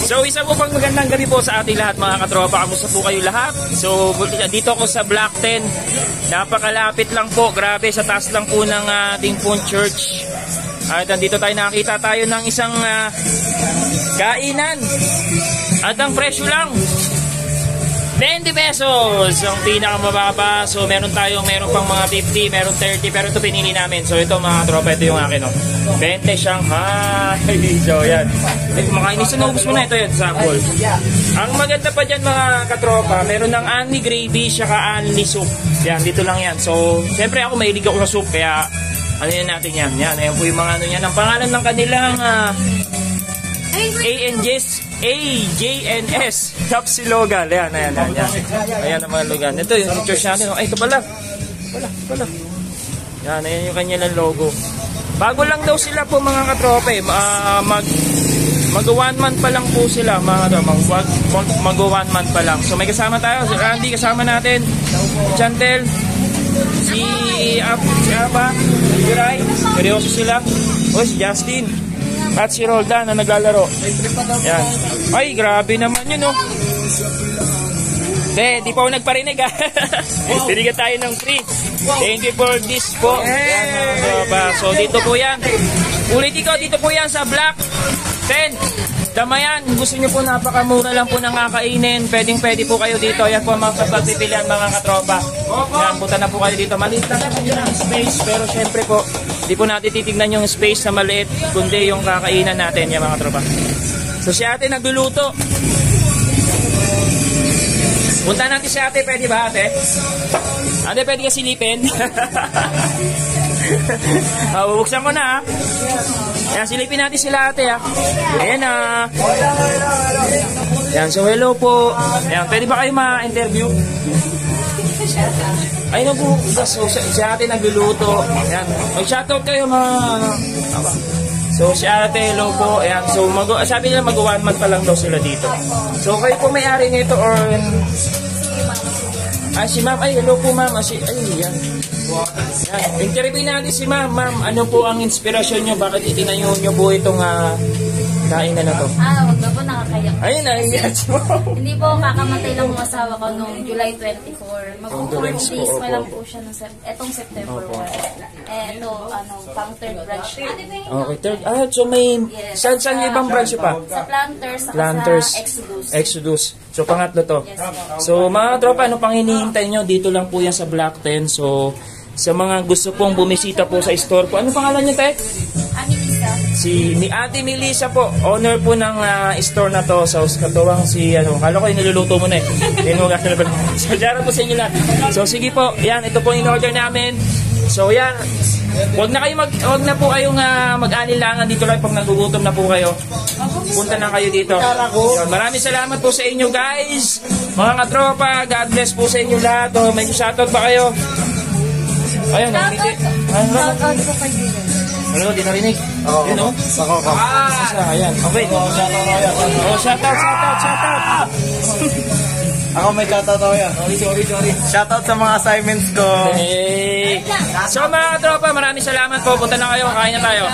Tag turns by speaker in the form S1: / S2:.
S1: So isa po pang magandang gabi po sa ating lahat mga katropa. Kamusta po kayo lahat? So dito ako sa Block 10. Napakalapit lang po. Grabe, sa taas lang po ng ating Pune Church. At dito tayo nakakita tayo ng isang kainan. At ang presyo lang 20 pesos ang pinakamababa. So meron pang mga 50, meron 30, pero ito pinili namin. So ito mga tropa, ito yung akin, 20 Shanghai. So yan, kumakain. Sinubos mo na ito, yun, sample. Ang maganda pa dyan mga katropa, meron ng only gravy, saka only soup. Yan, dito lang yan. So siyempre ako mahilig ako sa soup, kaya ano yan natin yan. Yan, ayan po yung mga ano yan. Ang pangalan ng kanilang AJNS Tapsilogan. Ayan. Ayan ang mga lugan. Ito yung church natin. Ay, ito pala. Yan, ayan yung kanilang logo. Bago lang daw sila po mga katropa eh. Mag 1 month pa lang po sila mga katropa. Mag 1 month pa lang. So may kasama tayo. Si Randy kasama natin. Chantel. Si Apa. Si Ray. Seryoso sila. O si Justin. At si Roldan na naglalaro. Yan. Ay, grabe naman yun, di pa ako nagparinig, Binigyan tayo ng free. Thank you for this po. So, dito po yan. Ulit ko, dito po yan sa Block 10. Damayan. Gusto nyo po, napakamura lang po ng kakainin. Pwede po kayo dito. Yan po ang mga pagpipilian mga katropa. Yan, punta na po kayo dito. Maliit lang po yung space. Pero syempre po, di po natin titignan yung space na maliit, kundi yung kakainan natin, yung mga tropa. So si ate nagluluto. Punta natin si ate, pwede ba ate? Ate, pwede ka silipin? Bubuksan ko na Yan, silipin natin sila ate Ayan Yan, so hello po. Yan, pwede ba kayo ma-interview? Ayun po, so, si ate nagluluto. Ayan, mag-shoutout kayo mga So si ate, hello po. Ayan, so sabi nila mag 1 month pa lang daw sila dito. So kayo po may-ari nito or si ma'am, hello po ma'am. Yan. Interview natin si ma'am. Ma'am, ano po ang inspirasyon nyo? Bakit itinayo nyo po itong kainan na to?
S2: Wag na po, nakakayak.
S1: Ayun na,
S2: hindi po, kakamatay lang ang asawa ko noong July 24. Mag-4 days pa lang po siya etong September 1. Ito, pang third branch.
S1: Okay, third. So may, saan yung ibang branch pa?
S2: Sa Planters, sa
S1: Exodus. So pangatlo to.
S2: Yes,
S1: so mga tropa, ano pang hinihintay nyo? Dito lang po yan sa Block 10. So sa mga gusto pong bumisita po sa store po. Ano pangalan nyo, te? Ni Ate Melissa po, owner po ng store na to. So katuwang kala ko yung niluluto mo na So dara po sa inyo lang. So sige po, yan, ito po yung in-order namin. So yan, wag na po kayong mag-anilangan dito lang pag nagugutom na po kayo. Punta na kayo dito. Yan, maraming salamat po sa inyo guys. Mga katropa, God bless po sa inyo lahat. May shoutout pa kayo. Ayun,
S2: shoutout po kay Dylan.
S1: Ano, di narinig? Yun ayan, okay. Shoutout.
S3: Ako may shoutout ako yan.
S1: Sorry.
S3: Shoutout sa mga assignments ko.
S1: Hey. So mga tropa, maraming salamat po. Punta na kayo, kain na tayo.